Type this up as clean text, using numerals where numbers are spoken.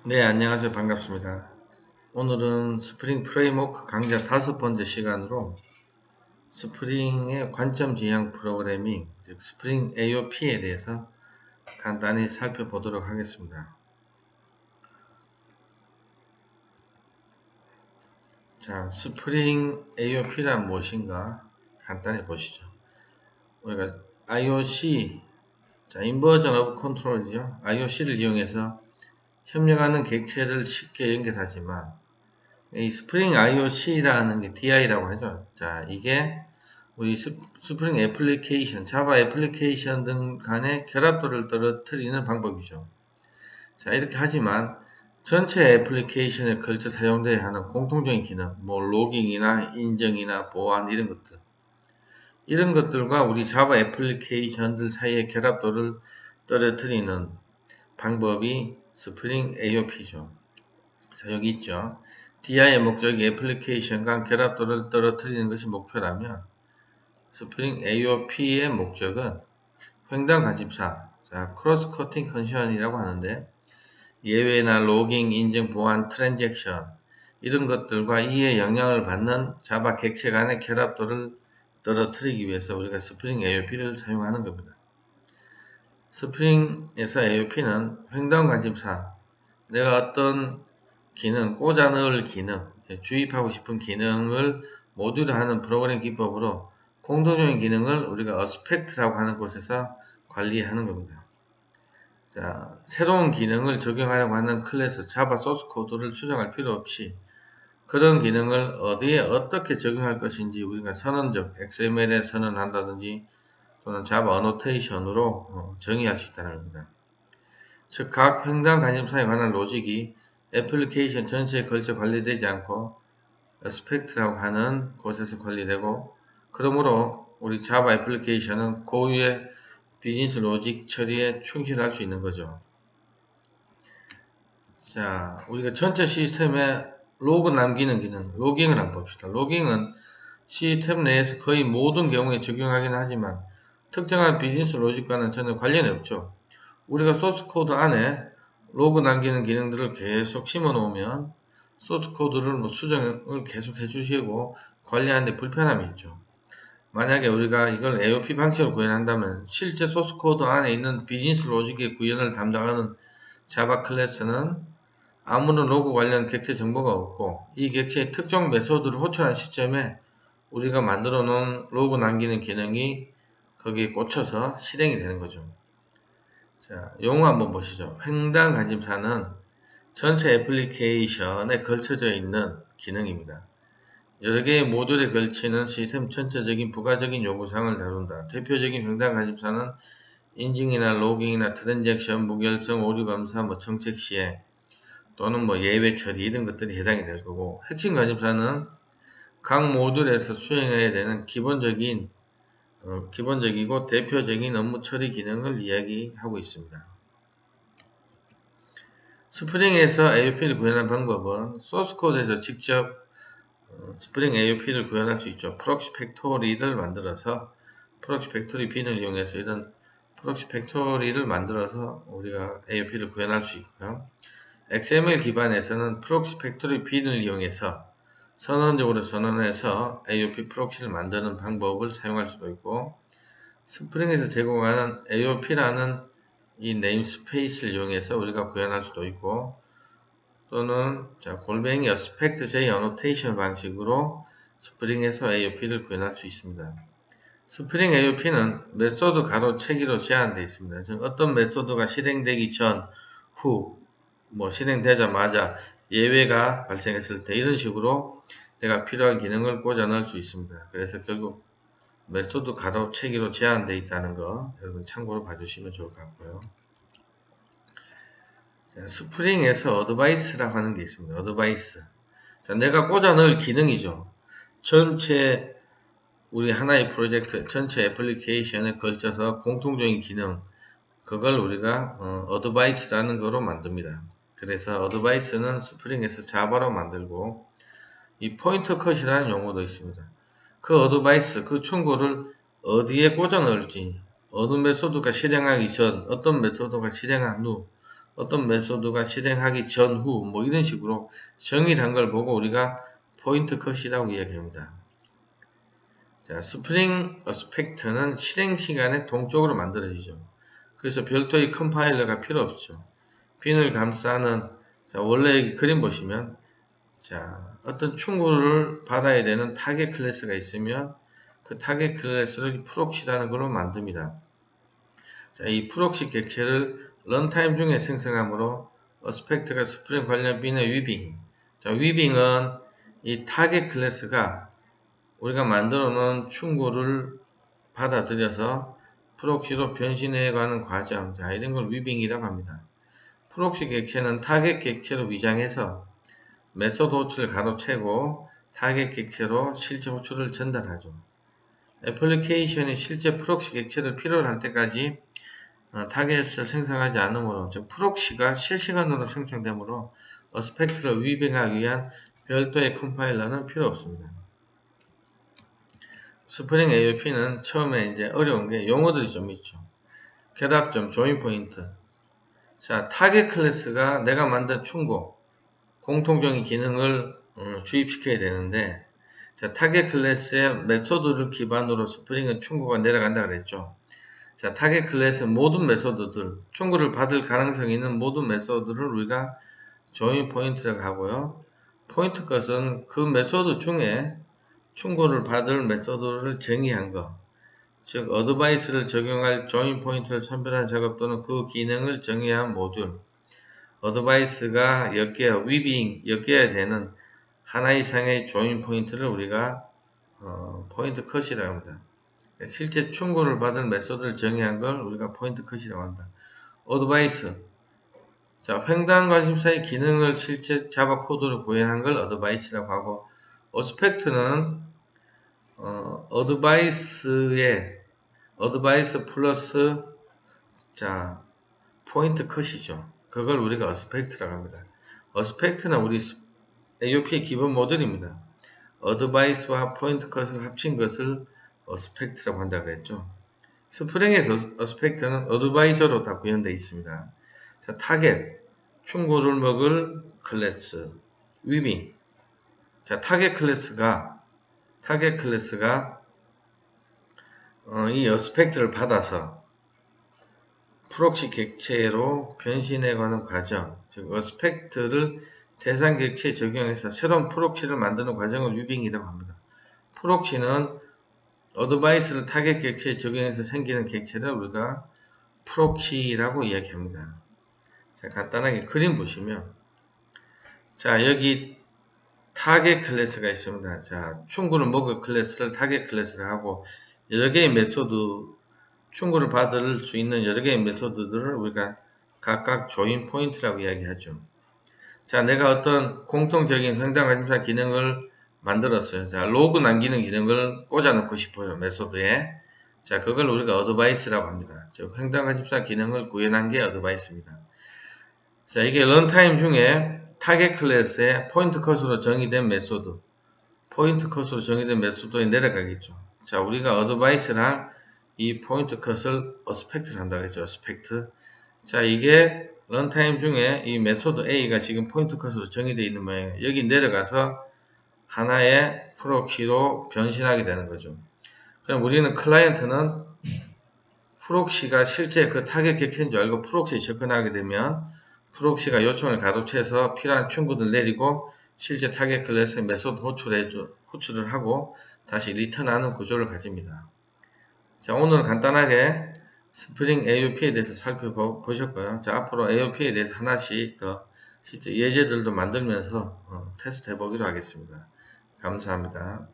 네, 안녕하세요. 반갑습니다. 오늘은 스프링 프레임워크 강좌 5번째 시간으로 스프링의 관점 지향 프로그래밍, 즉 스프링 AOP에 대해서 간단히 살펴보도록 하겠습니다. 자, 스프링 AOP란 무엇인가 간단히 보시죠. 우리가 IOC, 인버전 오브 컨트롤이죠. IOC를 이용해서 협력하는 객체를 쉽게 연결하지만 이 스프링 IOC라는 게 DI라고 하죠. 자, 이게 우리 스프링 애플리케이션, 자바 애플리케이션 등 간의 결합도를 떨어뜨리는 방법이죠. 자, 이렇게 하지만 전체 애플리케이션에 걸쳐 사용되어야 하는 공통적인 기능, 로깅이나 인정이나 보안 이런 것들과 우리 자바 애플리케이션들 사이의 결합도를 떨어뜨리는 방법이 스프링 AOP죠. 자, 여기 있죠. DI의 목적이 애플리케이션 간 결합도를 떨어뜨리는 것이 목표라면 스프링 AOP의 목적은 횡단 간집사, 크로스 커팅 컨디션이라고 하는데 예외나 로깅, 인증, 보안, 트랜잭션 이런 것들과 이에 영향을 받는 자바 객체 간의 결합도를 떨어뜨리기 위해서 우리가 스프링 AOP를 사용하는 겁니다. 스프링에서 AOP는 횡단 간집사, 내가 어떤 기능, 꽂아 넣을 기능, 주입하고 싶은 기능을 모듈화하는 프로그램 기법으로 공통적인 기능을 우리가 어스펙트라고 하는 곳에서 관리하는 겁니다. 자, 새로운 기능을 적용하려고 하는 클래스, 자바 소스 코드를 추정할 필요 없이 그런 기능을 어디에 어떻게 적용할 것인지 우리가 선언적, XML에 선언한다든지 또는 자바 어노테이션으로 정의할 수 있다는 겁니다. 즉, 각 횡단 간접사에 관한 로직이 애플리케이션 전체에 걸쳐 관리되지 않고 어스펙트라고 하는 곳에서 관리되고, 그러므로 우리 자바 애플리케이션은 고유의 비즈니스 로직 처리에 충실할 수 있는 거죠. 자, 우리가 전체 시스템에 로그 남기는 기능, 로깅을 한번 봅시다. 로깅은 시스템 내에서 거의 모든 경우에 적용하긴 하지만 특정한 비즈니스 로직과는 전혀 관련이 없죠. 우리가 소스 코드 안에 로그 남기는 기능들을 계속 심어 놓으면 소스 코드를 수정을 계속 해주시고 관리하는데 불편함이 있죠. 만약에 우리가 이걸 AOP 방식으로 구현한다면 실제 소스 코드 안에 있는 비즈니스 로직의 구현을 담당하는 자바 클래스는 아무런 로그 관련 객체 정보가 없고 이 객체의 특정 메소드를 호출하는 시점에 우리가 만들어 놓은 로그 남기는 기능이 거기에 꽂혀서 실행이 되는 거죠. 자, 용어 한번 보시죠. 횡단 간집사는 전체 애플리케이션에 걸쳐져 있는 기능입니다. 여러 개의 모듈에 걸치는 시스템 전체적인 부가적인 요구사항을 다룬다. 대표적인 횡단 간집사는 인증이나 로깅이나 트랜잭션, 무결성, 오류 검사, 정책 시행 또는 예외 처리 이런 것들이 해당이 될 거고, 핵심 간집사는 각 모듈에서 수행해야 되는 기본적이고 대표적인 업무 처리 기능을 이야기하고 있습니다. 스프링에서 AOP를 구현한 방법은 소스코드에서 직접 스프링 AOP를 구현할 수 있죠. 프록시 팩토리를 만들어서 프록시 팩토리 빈을 이용해서 이런 프록시 팩토리를 만들어서 우리가 AOP를 구현할 수 있고요. XML 기반에서는 프록시 팩토리 빈을 이용해서 선언적으로 선언해서 AOP 프록시를 만드는 방법을 사용할 수도 있고, 스프링에서 제공하는 AOP라는 이 네임스페이스를 이용해서 우리가 구현할 수도 있고, 또는 골뱅이 어스펙트 J 어노테이션 방식으로 스프링에서 AOP를 구현할 수 있습니다. 스프링 AOP는 메소드 가로채기로 제한되어 있습니다. 즉 어떤 메소드가 실행되기 전, 후, 실행되자마자 예외가 발생했을 때 이런 식으로 내가 필요한 기능을 꽂아 넣을 수 있습니다. 그래서 결국 메소드 가로채기로 제한되어 있다는 거 여러분 참고로 봐주시면 좋을 것 같고요. 자, 스프링에서 어드바이스라고 하는 게 있습니다. 어드바이스. 자, 내가 꽂아 넣을 기능이죠. 전체 우리 하나의 프로젝트, 전체 애플리케이션에 걸쳐서 공통적인 기능, 그걸 우리가 어드바이스라는 거로 만듭니다. 그래서 어드바이스는 스프링에서 자바로 만들고, 이 포인터 컷이라는 용어도 있습니다. 그 어드바이스, 그 충고를 어디에 꽂아 넣을지, 어느 메소드가 실행하기 전, 어떤 메소드가 실행한 후, 어떤 메소드가 실행하기 전후 뭐 이런 식으로 정의한 걸 보고 우리가 포인트 컷이라고 이야기합니다. 자, 스프링 어스펙트는 실행 시간에 동적으로 만들어지죠. 그래서 별도의 컴파일러가 필요 없죠. 빈을 감싸는, 자, 원래 그림 보시면, 자, 어떤 충고를 받아야 되는 타겟 클래스가 있으면 그 타겟 클래스를 프록시라는 걸로 만듭니다. 자, 이 프록시 객체를 런타임 중에 생성하므로 어스펙트가 스프링 관련 빈의 위빙. 자, 위빙은 이 타겟 클래스가 우리가 만들어 놓은 충고를 받아들여서 프록시로 변신해가는 과정. 자, 이런 걸 위빙이라고 합니다. 프록시 객체는 타겟 객체로 위장해서 메소드 호출을 가로채고 타겟 객체로 실제 호출을 전달하죠. 애플리케이션이 실제 프록시 객체를 필요로 할 때까지 타겟을 생성하지 않으므로, 즉 프록시가 실시간으로 생성되므로 어스펙트를 위빙하기 위한 별도의 컴파일러는 필요 없습니다. 스프링 AOP는 처음에 이제 어려운 게 용어들이 좀 있죠. 결합점, 조인 포인트. 자, 타겟 클래스가 내가 만든 충고, 공통적인 기능을 주입시켜야 되는데, 자, 타겟 클래스의 메소드를 기반으로 스프링은 충고가 내려간다 그랬죠. 자, 타겟 클래스 모든 메소드들, 충고를 받을 가능성이 있는 모든 메소드를 우리가 조인 포인트라고 하고요. 포인트 것은 그 메소드 중에 충고를 받을 메소드를 정의한 것, 즉 어드바이스를 적용할 조인 포인트를 선별한 작업 또는 그 기능을 정의한 모듈, 어드바이스가 엮여, 위빙, 엮여야 되는 하나 이상의 조인 포인트를 우리가 포인트 컷이라고 합니다. 실제 충고를 받을 메소드를 정의한 걸 우리가 포인트 컷이라고 한다. 어드바이스, 자, 횡단 관심사의 기능을 실제 자바 코드로 구현한 걸 어드바이스라고 하고, 어스펙트는 어드바이스 플러스, 자, 포인트 컷이죠. 그걸 우리가 어스펙트라고 합니다. 어스펙트는 우리 AOP의 기본 모델입니다. 어드바이스와 포인트 컷을 합친 것을 어스펙트라고 한다고 했죠. 스프링에서 어스펙트는 어드바이저로 다 구현되어 있습니다. 자, 타겟, 충고를 먹을 클래스, 위빙. 자, 타겟 클래스가 이 어스펙트를 받아서 프록시 객체로 변신해가는 과정, 즉 어스펙트를 대상 객체에 적용해서 새로운 프록시를 만드는 과정을 위빙이라고 합니다. 프록시는 어드바이스를 타겟 객체에 적용해서 생기는 객체를 우리가 프록시라고 이야기합니다. 자, 간단하게 그림 보시면, 자, 여기 타겟 클래스가 있습니다. 자, 충고를 먹을 클래스를 타겟 클래스를 하고, 여러 개의 메소드, 충고를 받을 수 있는 여러 개의 메소드들을 우리가 각각 조인 포인트라고 이야기하죠. 자, 내가 어떤 공통적인 횡단 관심사 기능을 만들었어요. 자, 로그 남기는 기능을 꽂아 넣고 싶어요. 메소드에. 자, 그걸 우리가 어드바이스라고 합니다. 즉, 횡단 관심사 기능을 구현한 게 어드바이스입니다. 자, 이게 런타임 중에 타겟 클래스의 포인트 컷으로 정의된 메소드, 포인트 컷으로 정의된 메소드에 내려가겠죠. 자, 우리가 어드바이스랑 이 포인트 컷을 어스펙트를 한다고 했죠. 어스펙트. 자, 이게 런타임 중에 이 메소드 A가 지금 포인트 컷으로 정의되어 있는 모양이에요. 여기 내려가서 하나의 프록시로 변신하게 되는 거죠. 그럼 우리는 클라이언트는 프록시가 실제 그 타겟 객체인 줄 알고 프록시에 접근하게 되면 프록시가 요청을 가로채서 필요한 충고를 내리고 실제 타겟 클래스 메소드 호출을 하고 다시 리턴하는 구조를 가집니다. 자, 오늘 간단하게 스프링 AOP에 대해서 살펴보셨고요. 자, 앞으로 AOP에 대해서 하나씩 더 실제 예제들도 만들면서 테스트 해보기로 하겠습니다. 감사합니다.